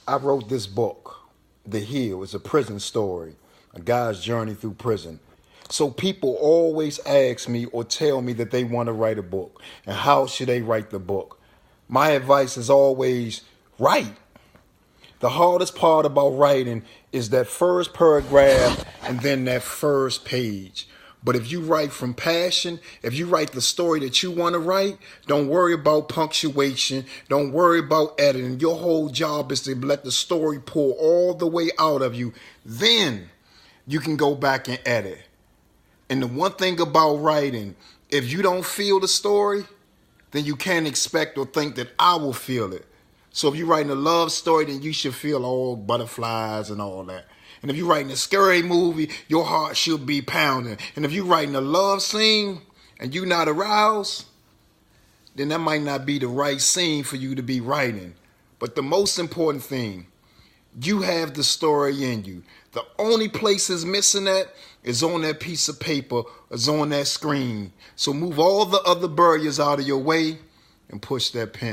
I wrote this book, The Hill. It's a prison story, a guy's journey through prison. So people always ask me or tell me that they want to write a book. And how should they write the book? My advice is always write. The hardest part about writing is that first paragraph and then that first page. But if you write from passion, if you write the story that you want to write, don't worry about punctuation. Don't worry about editing. Your whole job is to let the story pour all the way out of you. Then you can go back and edit. And the one thing about writing, if you don't feel the story, then you can't expect or think that I will feel it. So if you're writing a love story, then you should feel all butterflies and all that. And if you're writing a scary movie, your heart should be pounding. And if you're writing a love scene and you're not aroused, then that might not be the right scene for you to be writing. But the most important thing, you have the story in you. The only place it's missing at is on that piece of paper, is on that screen. So move all the other barriers out of your way and push that pen.